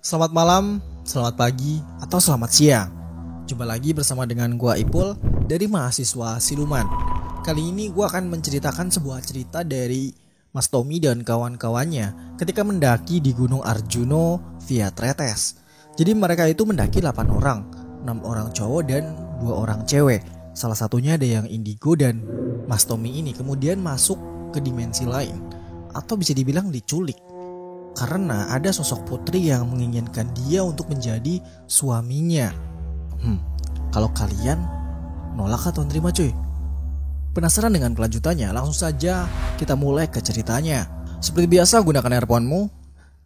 Selamat malam, selamat pagi, atau selamat siang. Jumpa lagi bersama dengan gua Ipul dari Mahasiswa Siluman. Kali ini gua akan menceritakan sebuah cerita dari Mas Tommy dan kawan-kawannya ketika mendaki di Gunung Arjuno via Tretes. Jadi mereka itu mendaki 8 orang, 6 orang cowok dan 2 orang cewek. Salah satunya ada yang indigo, dan Mas Tommy ini kemudian masuk ke dimensi lain, atau bisa dibilang diculik, karena ada sosok putri yang menginginkan dia untuk menjadi suaminya. Kalau kalian nolak atau terima cuy? Penasaran dengan kelanjutannya? Langsung saja kita mulai ke ceritanya. Seperti biasa, gunakan earphone-mu,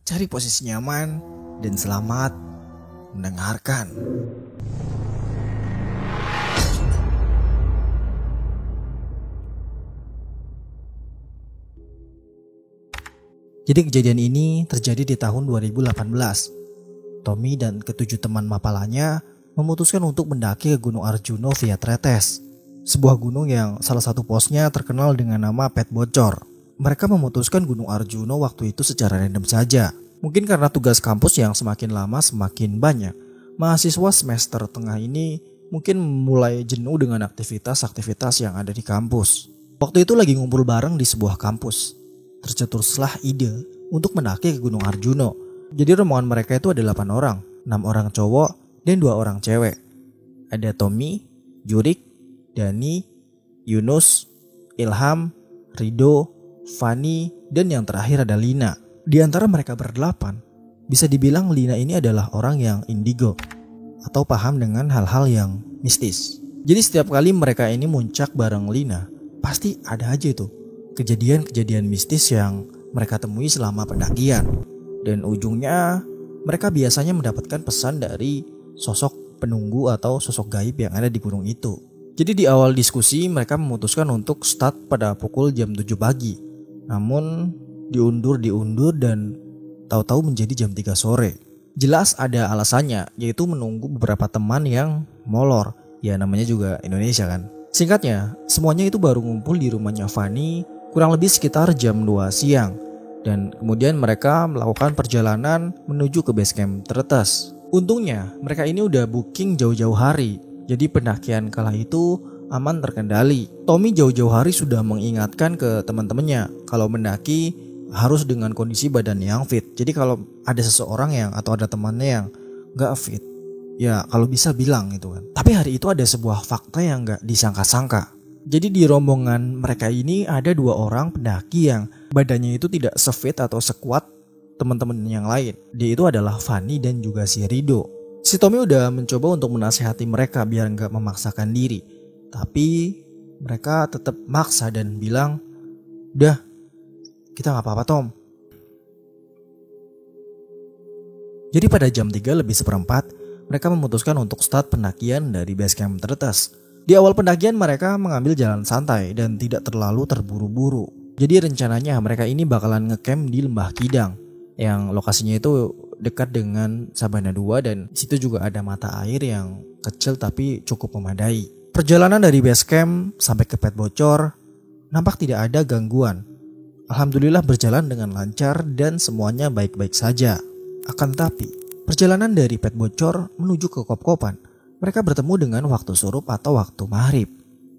cari posisi nyaman, dan selamat mendengarkan. Jadi kejadian ini terjadi di tahun 2018. Tommy dan ketujuh teman mapalanya memutuskan untuk mendaki ke Gunung Arjuno via Tretes, sebuah gunung yang salah satu posnya terkenal dengan nama Pet Bocor. Mereka memutuskan Gunung Arjuno waktu itu secara random saja. Mungkin karena tugas kampus yang semakin lama semakin banyak, mahasiswa semester tengah ini mungkin mulai jenuh dengan aktivitas-aktivitas yang ada di kampus. Waktu itu lagi ngumpul bareng di sebuah kampus, tercetuslah ide untuk mendaki ke Gunung Arjuno. Jadi rombongan mereka itu ada 8 orang, 6 orang cowok dan 2 orang cewek. Ada Tommy, Jurik, Dani, Yunus, Ilham, Rido, Fani, dan yang terakhir ada Lina. Di antara mereka berdelapan, bisa dibilang Lina ini adalah orang yang indigo atau paham dengan hal-hal yang mistis. Jadi setiap kali mereka ini muncak bareng Lina, pasti ada aja tuh kejadian-kejadian mistis yang mereka temui selama pendakian. Dan ujungnya mereka biasanya mendapatkan pesan dari sosok penunggu atau sosok gaib yang ada di gunung itu. Jadi di awal diskusi mereka memutuskan untuk start pada pukul jam 7 pagi. Namun diundur dan tahu-tahu menjadi jam 3 sore. Jelas ada alasannya, yaitu menunggu beberapa teman yang molor. Ya namanya juga Indonesia kan. Singkatnya, semuanya itu baru ngumpul di rumahnya Fani kurang lebih sekitar jam 2 siang. Dan kemudian mereka melakukan perjalanan menuju ke base camp Tretes. Untungnya mereka ini udah booking jauh-jauh hari, jadi pendakian kala itu aman terkendali. Tommy jauh-jauh hari sudah mengingatkan ke teman-temannya kalau mendaki harus dengan kondisi badan yang fit. Jadi kalau ada seseorang yang atau ada temannya yang gak fit, ya kalau bisa bilang gitu kan. Tapi hari itu ada sebuah fakta yang gak disangka-sangka. Jadi di rombongan mereka ini ada 2 orang pendaki yang badannya itu tidak sefit atau sekuat teman-teman yang lain. Dia itu adalah Fani dan juga si Rido. Si Tommy udah mencoba untuk menasihati mereka biar gak memaksakan diri, tapi mereka tetap maksa dan bilang, "Udah, kita gak apa-apa Tom." Jadi pada jam 3 lebih seperempat mereka memutuskan untuk start pendakian dari base camp Tretes. Di awal pendakian mereka mengambil jalan santai dan tidak terlalu terburu-buru. Jadi rencananya mereka ini bakalan ngecamp di Lembah Kidang yang lokasinya itu dekat dengan Sabana 2, dan situ juga ada mata air yang kecil tapi cukup memadai. Perjalanan dari base camp sampai ke Pet Bocor nampak tidak ada gangguan. Alhamdulillah berjalan dengan lancar dan semuanya baik-baik saja. Akan tapi perjalanan dari Pet Bocor menuju ke Kop-Kopan, mereka bertemu dengan waktu surup atau waktu maghrib.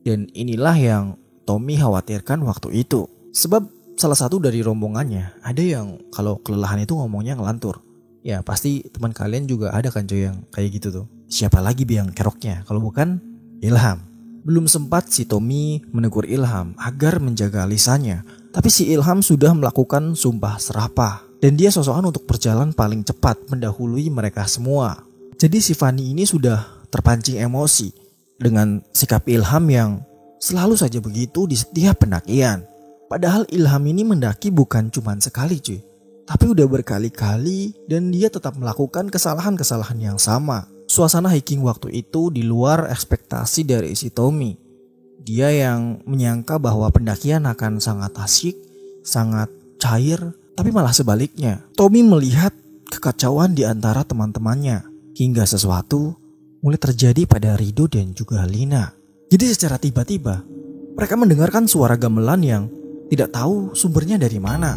Dan inilah yang Tommy khawatirkan waktu itu. Sebab salah satu dari rombongannya ada yang kalau kelelahan itu ngomongnya ngelantur. Ya pasti teman kalian juga ada kan coy yang kayak gitu tuh. Siapa lagi biang keroknya kalau bukan Ilham. Belum sempat si Tommy menegur Ilham agar menjaga lisannya, tapi si Ilham sudah melakukan sumpah serapah. Dan dia sosokan untuk berjalan paling cepat mendahului mereka semua. Jadi si Fani ini sudah terpancing emosi dengan sikap Ilham yang selalu saja begitu di setiap pendakian. Padahal Ilham ini mendaki bukan cuma sekali cuy, tapi udah berkali-kali dan dia tetap melakukan kesalahan-kesalahan yang sama. Suasana hiking waktu itu di luar ekspektasi dari si Tommy. Dia yang menyangka bahwa pendakian akan sangat asyik, sangat cair, tapi malah sebaliknya. Tommy melihat kekacauan di antara teman-temannya hingga sesuatu mulai terjadi pada Rido dan juga Lina. Jadi secara tiba-tiba mereka mendengarkan suara gamelan yang tidak tahu sumbernya dari mana.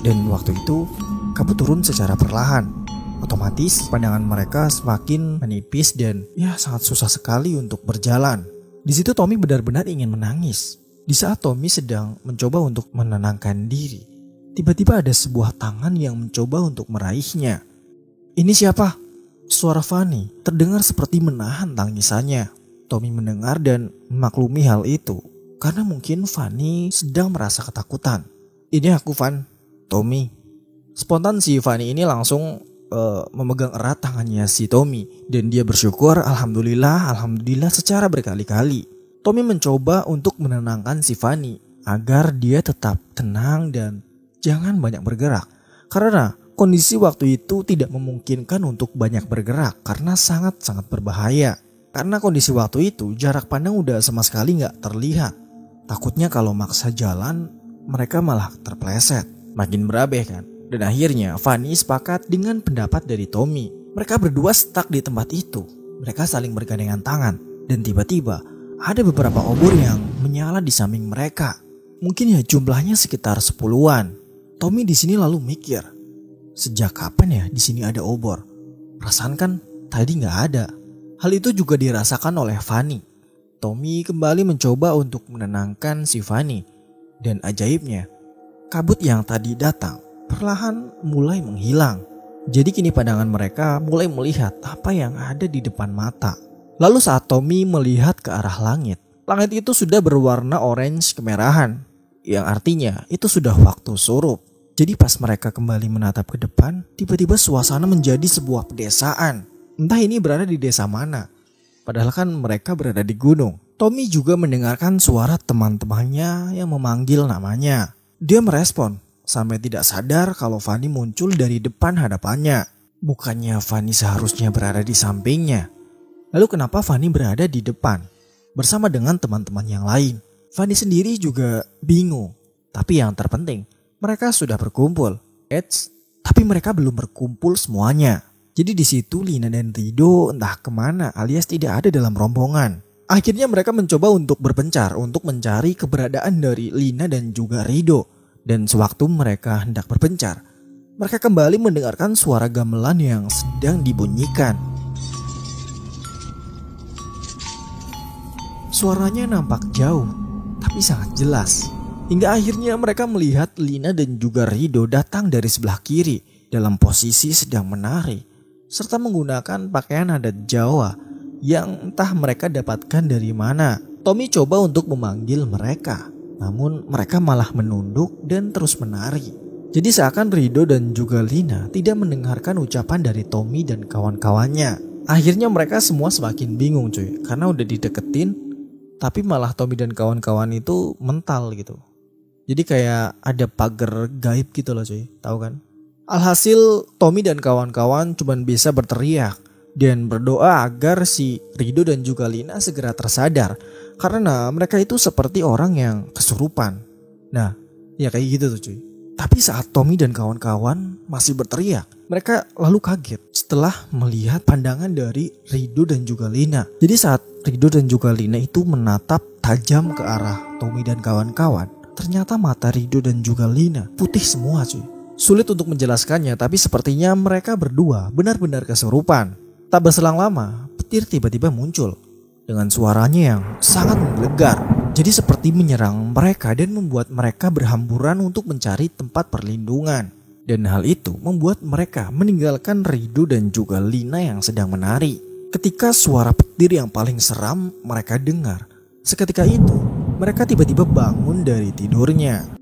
Dan waktu itu kabut turun secara perlahan. Otomatis pandangan mereka semakin menipis dan sangat susah sekali untuk berjalan. Di situ Tommy benar-benar ingin menangis. Di saat Tommy sedang mencoba untuk menenangkan diri, tiba-tiba ada sebuah tangan yang mencoba untuk meraihnya. "Ini siapa?" Suara Fanny terdengar seperti menahan tangisannya. Tommy mendengar dan memaklumi hal itu karena mungkin Fanny sedang merasa ketakutan. "Ini aku, Van." "Tommy." Spontan si Fanny ini langsung memegang erat tangannya si Tommy dan dia bersyukur alhamdulillah secara berkali-kali. Tommy mencoba untuk menenangkan si Fanny agar dia tetap tenang dan jangan banyak bergerak karena kondisi waktu itu tidak memungkinkan untuk banyak bergerak karena sangat-sangat berbahaya. Karena kondisi waktu itu jarak pandang udah sama sekali gak terlihat. Takutnya kalau maksa jalan mereka malah terpleset. Makin berabe kan. Dan akhirnya Fanny sepakat dengan pendapat dari Tommy. Mereka berdua stuck di tempat itu. Mereka saling bergandengan tangan. Dan tiba-tiba ada beberapa obor yang menyala di samping mereka. Mungkin jumlahnya sekitar 10-an. Tommy di sini lalu mikir, sejak kapan ya di sini ada obor? Perasaan kan tadi nggak ada. Hal itu juga dirasakan oleh Fanny. Tommy kembali mencoba untuk menenangkan si Fanny. Dan ajaibnya, kabut yang tadi datang perlahan mulai menghilang. Jadi kini pandangan mereka mulai melihat apa yang ada di depan mata. Lalu saat Tommy melihat ke arah langit itu sudah berwarna orange kemerahan. Yang artinya itu sudah waktu surup. Jadi pas mereka kembali menatap ke depan, tiba-tiba suasana menjadi sebuah pedesaan. Entah ini berada di desa mana. Padahal kan mereka berada di gunung. Tommy juga mendengarkan suara teman-temannya yang memanggil namanya. Dia merespon sampai tidak sadar kalau Fanny muncul dari depan hadapannya. Bukannya Fanny seharusnya berada di sampingnya. Lalu kenapa Fanny berada di depan bersama dengan teman-teman yang lain? Fanny sendiri juga bingung. Tapi yang terpenting, mereka sudah berkumpul. Tapi mereka belum berkumpul semuanya. Jadi di situ Lina dan Rido entah kemana alias tidak ada dalam rombongan. Akhirnya mereka mencoba untuk berpencar untuk mencari keberadaan dari Lina dan juga Rido. Dan sewaktu mereka hendak berpencar, mereka kembali mendengarkan suara gamelan yang sedang dibunyikan. Suaranya nampak jauh, tapi sangat jelas. Hingga akhirnya mereka melihat Lina dan juga Rido datang dari sebelah kiri dalam posisi sedang menari, serta menggunakan pakaian adat Jawa yang entah mereka dapatkan dari mana. Tommy coba untuk memanggil mereka, namun mereka malah menunduk dan terus menari. Jadi seakan Rido dan juga Lina tidak mendengarkan ucapan dari Tommy dan kawan-kawannya. Akhirnya mereka semua semakin bingung cuy, karena udah dideketin tapi malah Tommy dan kawan-kawan itu mental gitu. Jadi kayak ada pagar gaib gitu loh cuy, tahu kan? Alhasil Tommy dan kawan-kawan cuma bisa berteriak dan berdoa agar si Rido dan juga Lina segera tersadar, karena mereka itu seperti orang yang kesurupan. Nah, ya kayak gitu tuh cuy. Tapi saat Tommy dan kawan-kawan masih berteriak, mereka lalu kaget setelah melihat pandangan dari Rido dan juga Lina. Jadi saat Rido dan juga Lina itu menatap tajam ke arah Tommy dan kawan-kawan, ternyata mata Rido dan juga Lina putih semua cuy. Sulit untuk menjelaskannya, tapi sepertinya mereka berdua benar-benar kesurupan. Tak berselang lama, petir tiba-tiba muncul dengan suaranya yang sangat menggelegar. Jadi seperti menyerang mereka dan membuat mereka berhamburan untuk mencari tempat perlindungan. Dan hal itu membuat mereka meninggalkan Rido dan juga Lina yang sedang menari. Ketika suara petir yang paling seram mereka dengar, seketika itu mereka tiba-tiba bangun dari tidurnya.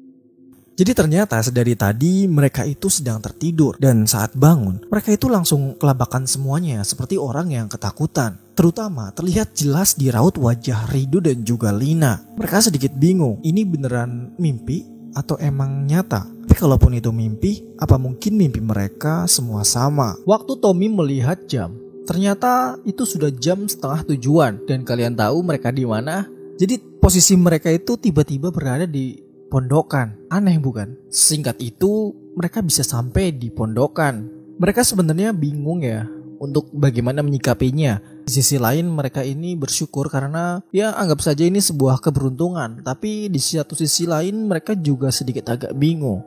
Jadi ternyata dari tadi mereka itu sedang tertidur, dan saat bangun mereka itu langsung kelabakan semuanya seperti orang yang ketakutan. Terutama terlihat jelas di raut wajah Rido dan juga Lina. Mereka sedikit bingung, ini beneran mimpi atau emang nyata? Tapi kalaupun itu mimpi, apa mungkin mimpi mereka semua sama? Waktu Tommy melihat jam, ternyata itu sudah jam 6:30 dan kalian tahu mereka di mana? Jadi posisi mereka itu tiba-tiba berada di pondokan. Aneh bukan? Singkat itu mereka bisa sampai di pondokan. Mereka sebenarnya bingung ya untuk bagaimana menyikapinya. Di sisi lain mereka ini bersyukur karena ya anggap saja ini sebuah keberuntungan. Tapi di satu sisi lain mereka juga sedikit agak bingung.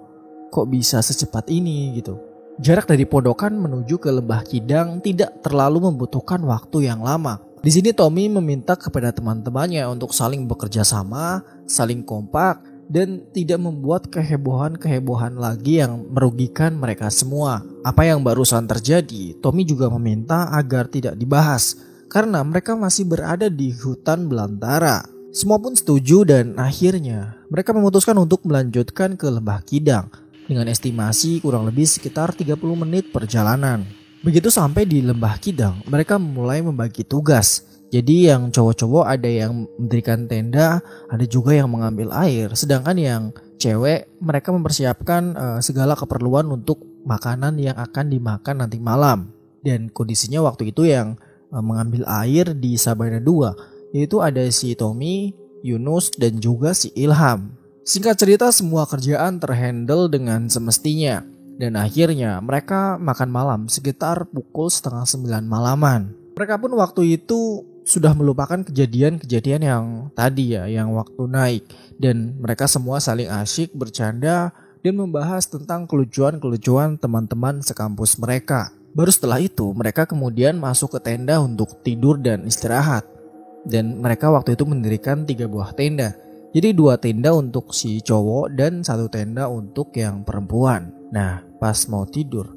kok bisa secepat ini gitu. Jarak dari podokan menuju ke Lembah Kidang tidak terlalu membutuhkan waktu yang lama. Di sini Tommy meminta kepada teman-temannya untuk saling bekerja sama, saling kompak, dan tidak membuat kehebohan-kehebohan lagi yang merugikan mereka semua. Apa yang barusan terjadi, Tommy juga meminta agar tidak dibahas karena mereka masih berada di hutan belantara. Semua pun setuju dan akhirnya mereka memutuskan untuk melanjutkan ke Lembah Kidang dengan estimasi kurang lebih sekitar 30 menit perjalanan. Begitu sampai di Lembah Kidang, mereka mulai membagi tugas. Jadi yang cowok-cowok ada yang mendirikan tenda, ada juga yang mengambil air. Sedangkan yang cewek mereka mempersiapkan segala keperluan untuk makanan yang akan dimakan nanti malam. Dan kondisinya waktu itu yang mengambil air di Sabana 2, yaitu ada si Tommy, Yunus, dan juga si Ilham. Singkat cerita semua kerjaan terhandle dengan semestinya. Dan akhirnya mereka makan malam sekitar pukul 8:30 malaman. Mereka pun waktu itu sudah melupakan kejadian-kejadian yang tadi ya, yang waktu naik. Dan mereka semua saling asyik bercanda dan membahas tentang kelucuan-kelucuan teman-teman sekampus mereka. Baru setelah itu mereka kemudian masuk ke tenda untuk tidur dan istirahat. Dan mereka waktu itu mendirikan 3 buah tenda. Jadi 2 tenda untuk si cowok dan 1 tenda untuk yang perempuan. Nah, pas mau tidur,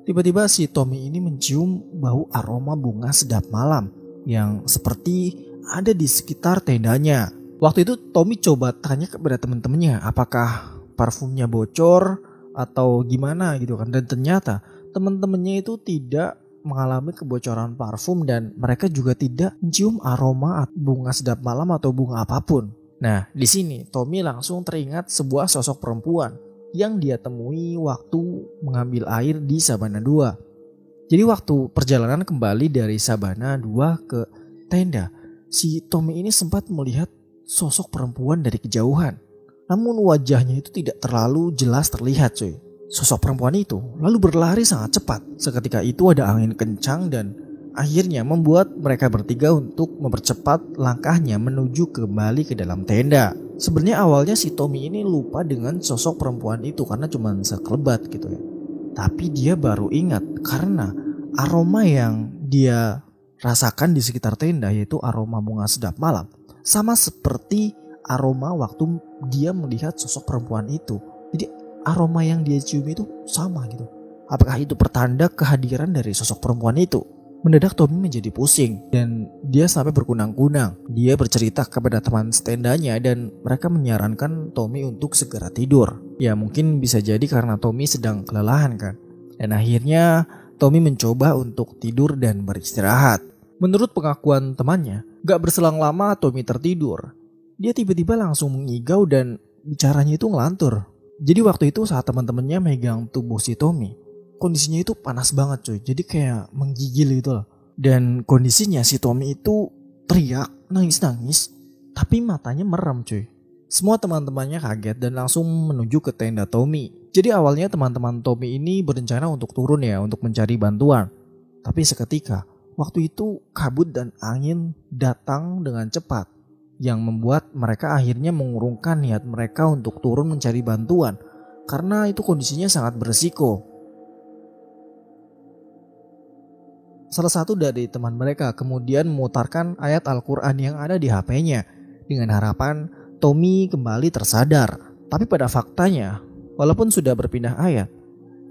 tiba-tiba si Tommy ini mencium bau aroma bunga sedap malam yang seperti ada di sekitar tendanya. Waktu itu Tommy coba tanya kepada teman-temannya apakah parfumnya bocor atau gimana gitu kan. Dan ternyata teman-temannya itu tidak mengalami kebocoran parfum dan mereka juga tidak mencium aroma bunga sedap malam atau bunga apapun. Nah, di sini Tommy langsung teringat sebuah sosok perempuan yang dia temui waktu mengambil air di Sabana 2. Jadi waktu perjalanan kembali dari Sabana 2 ke tenda, si Tommy ini sempat melihat sosok perempuan dari kejauhan. Namun wajahnya itu tidak terlalu jelas terlihat cuy. Sosok perempuan itu lalu berlari sangat cepat. Seketika itu ada angin kencang dan akhirnya membuat mereka bertiga untuk mempercepat langkahnya menuju kembali ke dalam tenda. Sebenarnya awalnya si Tommy ini lupa dengan sosok perempuan itu karena cuma sekelebat gitu ya. Tapi dia baru ingat karena aroma yang dia rasakan di sekitar tenda yaitu aroma bunga sedap malam. Sama seperti aroma waktu dia melihat sosok perempuan itu. Jadi aroma yang dia cium itu sama gitu. Apakah itu pertanda kehadiran dari sosok perempuan itu? Mendadak Tommy menjadi pusing dan dia sampai berkunang-kunang. Dia bercerita kepada teman tendanya dan mereka menyarankan Tommy untuk segera tidur. Ya mungkin bisa jadi karena Tommy sedang kelelahan kan. Dan akhirnya Tommy mencoba untuk tidur dan beristirahat. Menurut pengakuan temannya, gak berselang lama Tommy tertidur. Dia tiba-tiba langsung mengigau dan bicaranya itu ngelantur. Jadi waktu itu saat teman-temannya megang tubuh si Tommy, kondisinya itu panas banget cuy. Jadi kayak menggigil gitu loh. Dan kondisinya si Tommy itu teriak, nangis-nangis, tapi matanya merem cuy. Semua teman-temannya kaget dan langsung menuju ke tenda Tommy. Jadi awalnya teman-teman Tommy ini berencana untuk turun ya, untuk mencari bantuan. Tapi seketika, waktu itu kabut dan angin datang dengan cepat, yang membuat mereka akhirnya mengurungkan niat mereka untuk turun mencari bantuan. Karena itu kondisinya sangat beresiko. Salah satu dari teman mereka kemudian memutarkan ayat Al-Quran yang ada di HP-nya dengan harapan Tommy kembali tersadar. Tapi pada faktanya, walaupun sudah berpindah ayat,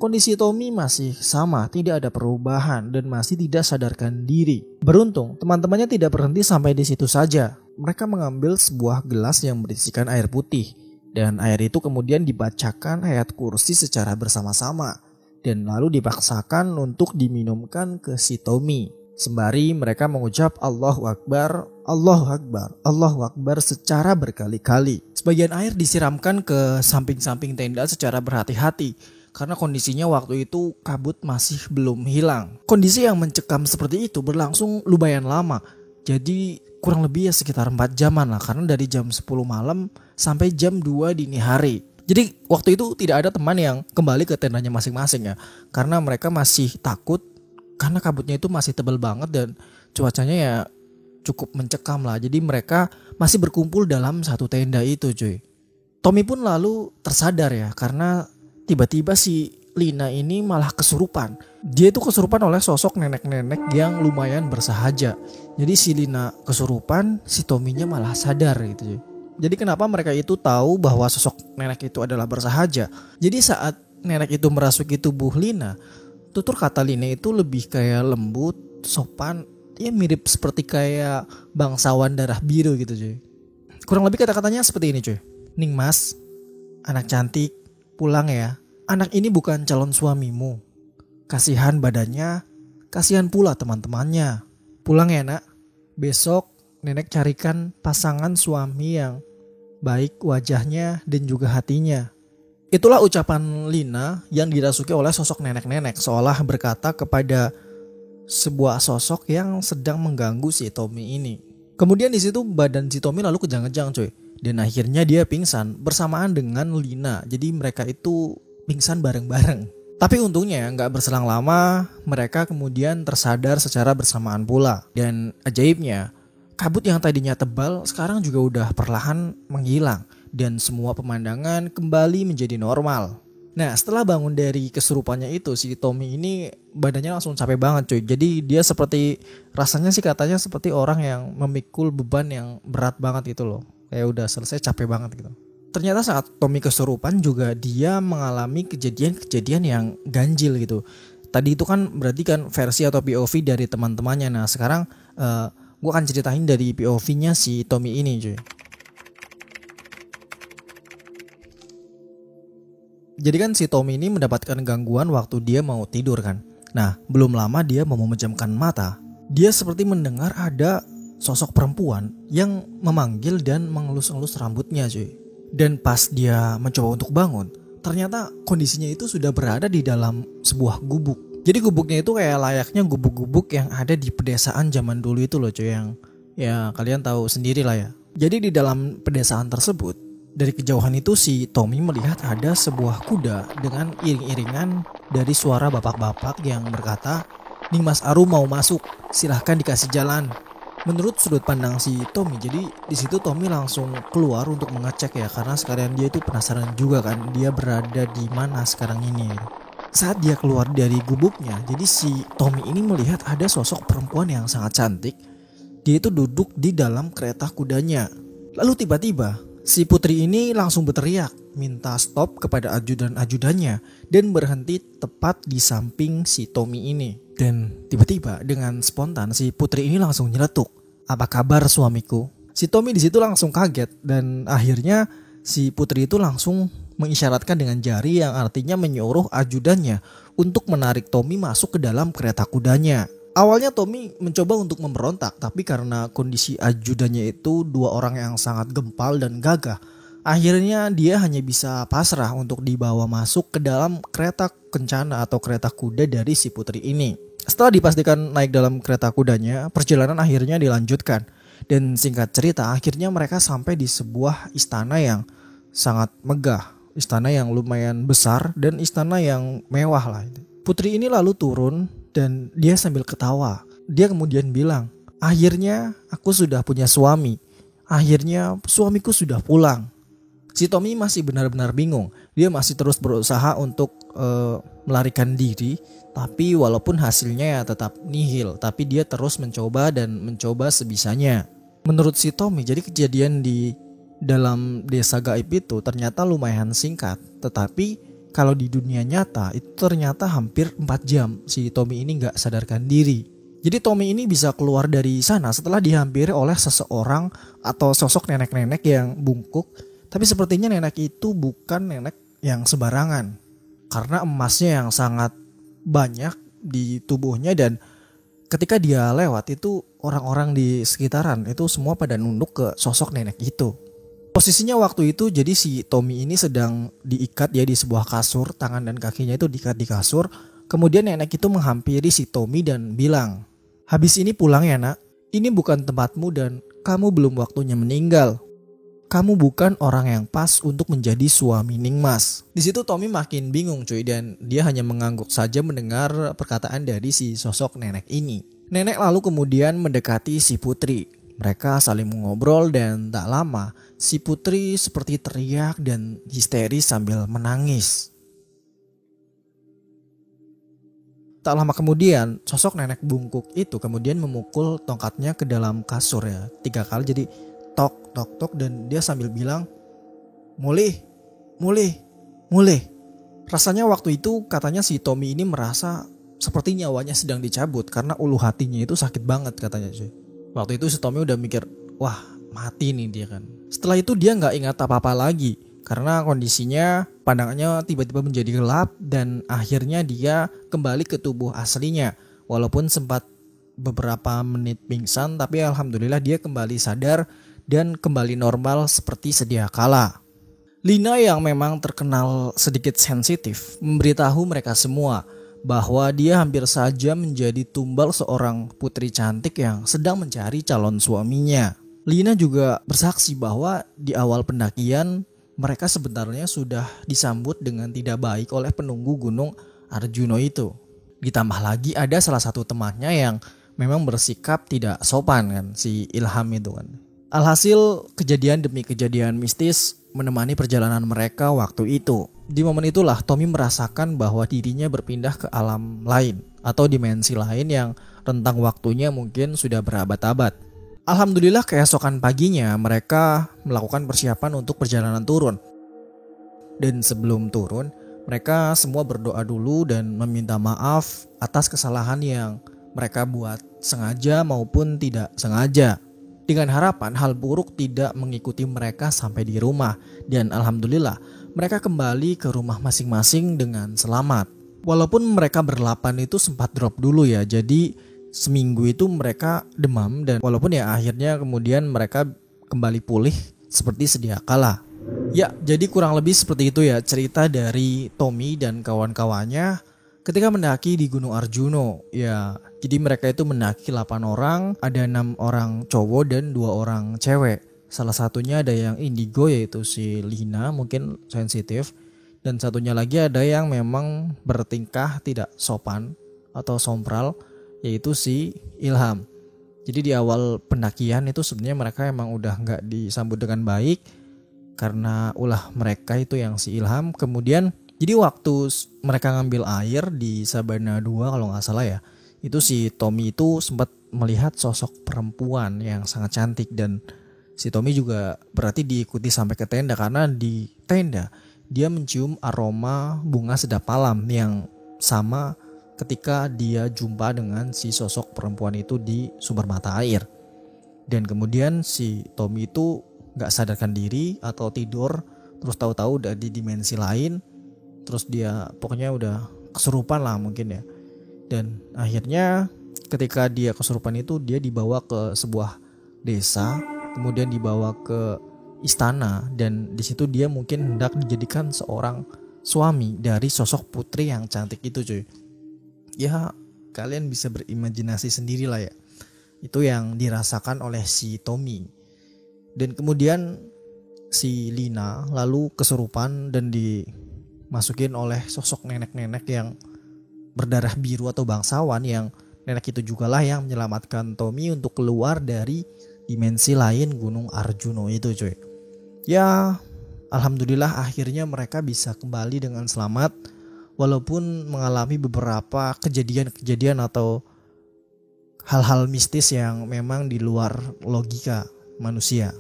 kondisi Tommy masih sama, tidak ada perubahan dan masih tidak sadarkan diri. Beruntung, teman-temannya tidak berhenti sampai di situ saja. Mereka mengambil sebuah gelas yang berisikan air putih dan air itu kemudian dibacakan ayat kursi secara bersama-sama. Dan lalu dipaksakan untuk diminumkan ke si Tommy. Sembari mereka mengucap Allahu Akbar, Allahu Akbar, Allahu Akbar secara berkali-kali. Sebagian air disiramkan ke samping-samping tenda secara berhati-hati. Karena kondisinya waktu itu kabut masih belum hilang. Kondisi yang mencekam seperti itu berlangsung lumayan lama. Jadi kurang lebih ya sekitar 4 jaman lah. Karena dari jam 10 malam sampai jam 2 dini hari. Jadi waktu itu tidak ada teman yang kembali ke tendanya masing-masing ya. Karena mereka masih takut karena kabutnya itu masih tebal banget dan cuacanya ya cukup mencekam lah. Jadi mereka masih berkumpul dalam satu tenda itu cuy. Tommy pun lalu tersadar ya karena tiba-tiba si Lina ini malah kesurupan. Dia itu kesurupan oleh sosok nenek-nenek yang lumayan bersahaja. Jadi si Lina kesurupan, si Tominya malah sadar gitu. Jadi kenapa mereka itu tahu bahwa sosok nenek itu adalah bersahaja? Jadi saat nenek itu merasuki tubuh Lina, tutur kata Lina itu lebih kayak lembut, sopan, ya mirip seperti kayak bangsawan darah biru gitu cuy. Kurang lebih kata-katanya seperti ini cuy. Ning mas, anak cantik, pulang ya. Anak ini bukan calon suamimu. Kasihan badannya, kasihan pula teman-temannya. Pulang ya nak. Besok nenek carikan pasangan suami yang baik wajahnya dan juga hatinya. Itulah ucapan Lina yang dirasuki oleh sosok nenek-nenek, seolah berkata kepada sebuah sosok yang sedang mengganggu si Tommy ini. Kemudian di situ badan si Tommy lalu kejang-kejang cuy. Dan akhirnya dia pingsan bersamaan dengan Lina. Jadi mereka itu pingsan bareng-bareng. Tapi untungnya gak berselang lama mereka kemudian tersadar secara bersamaan pula. Dan ajaibnya kabut yang tadinya tebal sekarang juga udah perlahan menghilang. Dan semua pemandangan kembali menjadi normal. Nah setelah bangun dari kesurupannya itu si Tommy ini badannya langsung capek banget cuy. Jadi dia seperti rasanya sih katanya seperti orang yang memikul beban yang berat banget gitu loh. Kayak udah selesai capek banget gitu. Ternyata saat Tommy kesurupan juga dia mengalami kejadian-kejadian yang ganjil gitu. Tadi itu kan berarti kan versi atau POV dari teman-temannya. Nah sekarang gue akan ceritain dari POV-nya si Tommy ini cuy. Jadi kan si Tommy ini mendapatkan gangguan waktu dia mau tidur kan. Nah belum lama dia mau memejamkan mata. Dia seperti mendengar ada sosok perempuan yang memanggil dan mengelus-elus rambutnya cuy. Dan pas dia mencoba untuk bangun, ternyata kondisinya itu sudah berada di dalam sebuah gubuk. Jadi gubuknya itu kayak layaknya gubuk-gubuk yang ada di pedesaan zaman dulu itu loh cuy. Yang ya kalian tahu sendiri lah ya. Jadi di dalam pedesaan tersebut, dari kejauhan itu si Tommy melihat ada sebuah kuda dengan iring-iringan dari suara bapak-bapak yang berkata, "Ning Mas Aru mau masuk, silahkan dikasih jalan." Menurut sudut pandang si Tommy, jadi di situ Tommy langsung keluar untuk mengecek ya, karena sekalian dia itu penasaran juga kan dia berada di mana sekarang ini. Saat dia keluar dari gubuknya, jadi si Tommy ini melihat ada sosok perempuan yang sangat cantik. Dia itu duduk di dalam kereta kudanya. Lalu tiba-tiba si putri ini langsung berteriak minta stop kepada ajudan-ajudannya dan berhenti tepat di samping si Tommy ini. Dan tiba-tiba dengan spontan si putri ini langsung nyeletuk, "Apa kabar suamiku?" Si Tommy di situ langsung kaget dan akhirnya si putri itu langsung mengisyaratkan dengan jari yang artinya menyuruh ajudannya untuk menarik Tommy masuk ke dalam kereta kudanya. Awalnya Tommy mencoba untuk memberontak, tapi karena kondisi ajudannya itu dua orang yang sangat gempal dan gagah, akhirnya dia hanya bisa pasrah untuk dibawa masuk ke dalam kereta kencana atau kereta kuda dari si putri ini. Setelah dipastikan naik dalam kereta kudanya, perjalanan akhirnya dilanjutkan. Dan singkat cerita, akhirnya mereka sampai di sebuah istana yang sangat megah. Istana yang lumayan besar dan istana yang mewah lah. Putri ini lalu turun dan dia sambil ketawa. Dia kemudian bilang, "Akhirnya aku sudah punya suami. Akhirnya suamiku sudah pulang." Si Tommy masih benar-benar bingung. Dia masih terus berusaha untuk melarikan diri. Tapi walaupun hasilnya ya tetap nihil. Tapi dia terus mencoba dan mencoba sebisanya. Menurut si Tommy, jadi kejadian di dalam desa gaib itu ternyata lumayan singkat. Tetapi kalau di dunia nyata itu ternyata hampir 4 jam si Tommy ini gak sadarkan diri. Jadi Tommy ini bisa keluar dari sana setelah dihampiri oleh seseorang atau sosok nenek-nenek yang bungkuk. Tapi sepertinya nenek itu bukan nenek yang sembarangan. Karena emasnya yang sangat banyak di tubuhnya dan ketika dia lewat itu orang-orang di sekitaran itu semua pada nunduk ke sosok nenek itu. Posisinya waktu itu jadi si Tommy ini sedang diikat ya di sebuah kasur, tangan dan kakinya itu diikat di kasur. Kemudian nenek itu menghampiri si Tommy dan bilang, "Habis ini pulang ya nak, ini bukan tempatmu dan kamu belum waktunya meninggal. Kamu bukan orang yang pas untuk menjadi suami Ningmas." Di situ Tommy makin bingung cuy dan dia hanya mengangguk saja mendengar perkataan dari si sosok nenek ini. Nenek lalu kemudian mendekati si putri. Mereka saling mengobrol dan tak lama si putri seperti teriak dan histeris sambil menangis. Tak lama kemudian, sosok nenek bungkuk itu kemudian memukul tongkatnya ke dalam kasur ya. 3 kali, jadi tok tok tok, dan dia sambil bilang, mulih, mulih, mulih. Rasanya waktu itu katanya si Tommy ini merasa seperti nyawanya sedang dicabut karena ulu hatinya itu sakit banget katanya cuy. Waktu itu si Tommy udah mikir, wah mati nih dia kan. Setelah itu dia gak ingat apa-apa lagi karena kondisinya pandangannya tiba-tiba menjadi gelap dan akhirnya dia kembali ke tubuh aslinya. Walaupun sempat beberapa menit pingsan, tapi alhamdulillah dia kembali sadar dan kembali normal seperti sedia kala. Lina yang memang terkenal sedikit sensitif memberitahu mereka semua bahwa dia hampir saja menjadi tumbal seorang putri cantik yang sedang mencari calon suaminya. Lina juga bersaksi bahwa di awal pendakian mereka sebenarnya sudah disambut dengan tidak baik oleh penunggu Gunung Arjuno itu. Ditambah lagi ada salah satu temannya yang memang bersikap tidak sopan kan, si Ilham itu kan. Alhasil kejadian demi kejadian mistis menemani perjalanan mereka waktu itu. Di momen itulah Tommy merasakan bahwa dirinya berpindah ke alam lain atau dimensi lain yang rentang waktunya mungkin sudah berabad-abad. Alhamdulillah keesokan paginya mereka melakukan persiapan untuk perjalanan turun. Dan sebelum turun, mereka semua berdoa dulu dan meminta maaf atas kesalahan yang mereka buat sengaja maupun tidak sengaja. Dengan harapan hal buruk tidak mengikuti mereka sampai di rumah. Dan alhamdulillah mereka kembali ke rumah masing-masing dengan selamat. Walaupun mereka berlapan itu sempat drop dulu ya, jadi seminggu itu mereka demam dan walaupun ya akhirnya kemudian mereka kembali pulih seperti sedia kala. Ya, jadi kurang lebih seperti itu ya cerita dari Tommy dan kawan-kawannya ketika mendaki di Gunung Arjuno. Ya, jadi mereka itu mendaki 8 orang, ada 6 orang cowok dan 2 orang cewek. Salah satunya ada yang indigo yaitu si Lina, mungkin sensitif, dan satunya lagi ada yang memang bertingkah tidak sopan atau sompral, yaitu si Ilham. Jadi di awal pendakian itu sebenarnya mereka emang udah gak disambut dengan baik karena ulah mereka itu yang si Ilham. Kemudian jadi waktu mereka ngambil air di Sabana 2 kalau gak salah ya, itu si Tommy itu sempat melihat sosok perempuan yang sangat cantik. Dan si Tommy juga berarti diikuti sampai ke tenda karena di tenda dia mencium aroma bunga sedap malam yang sama ketika dia jumpa dengan si sosok perempuan itu di sumber mata air. Dan kemudian si Tommy itu gak sadarkan diri atau tidur, terus tahu-tahu udah di dimensi lain, terus dia pokoknya udah kesurupan lah mungkin ya. Dan akhirnya ketika dia kesurupan itu dia dibawa ke sebuah desa, kemudian dibawa ke istana, dan di situ dia mungkin hendak dijadikan seorang suami dari sosok putri yang cantik itu cuy. Ya kalian bisa berimajinasi sendiri lah ya, itu yang dirasakan oleh si Tommy. Dan kemudian si Lina lalu kesurupan dan dimasukin oleh sosok nenek-nenek yang berdarah biru atau bangsawan, yang nenek itu juga lah yang menyelamatkan Tommy untuk keluar dari dimensi lain Gunung Arjuno itu cuy. Ya alhamdulillah akhirnya mereka bisa kembali dengan selamat, walaupun mengalami beberapa kejadian-kejadian atau hal-hal mistis yang memang di luar logika manusia.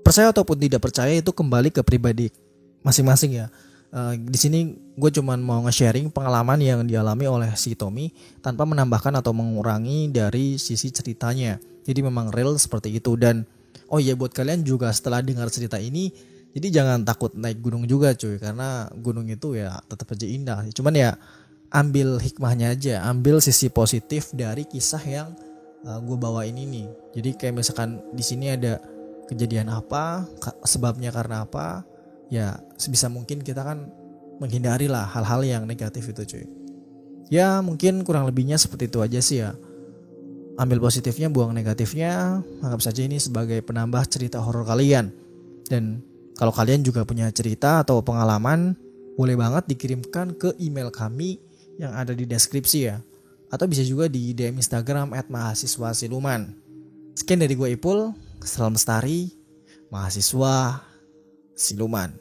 Percaya ataupun tidak percaya itu kembali ke pribadi masing-masing ya. Di sini gue cuman mau nge-sharing pengalaman yang dialami oleh si Tommy tanpa menambahkan atau mengurangi dari sisi ceritanya. Jadi memang real seperti itu. Dan oh iya, buat kalian juga setelah dengar cerita ini, jadi jangan takut naik gunung juga cuy, karena gunung itu ya tetap aja indah. Cuman ya ambil hikmahnya aja, ambil sisi positif dari kisah yang gue bawain ini. Jadi kayak misalkan di sini ada kejadian apa, sebabnya karena apa, ya sebisa mungkin kita kan menghindari lah hal-hal yang negatif itu cuy. Ya mungkin kurang lebihnya seperti itu aja sih ya. Ambil positifnya, buang negatifnya. Anggap saja ini sebagai penambah cerita horor kalian. Dan kalau kalian juga punya cerita atau pengalaman, boleh banget dikirimkan ke email kami yang ada di deskripsi ya. Atau bisa juga di DM Instagram @mahasiswasiluman. Sekian dari gue Ipul, salam lestari, mahasiswa siluman.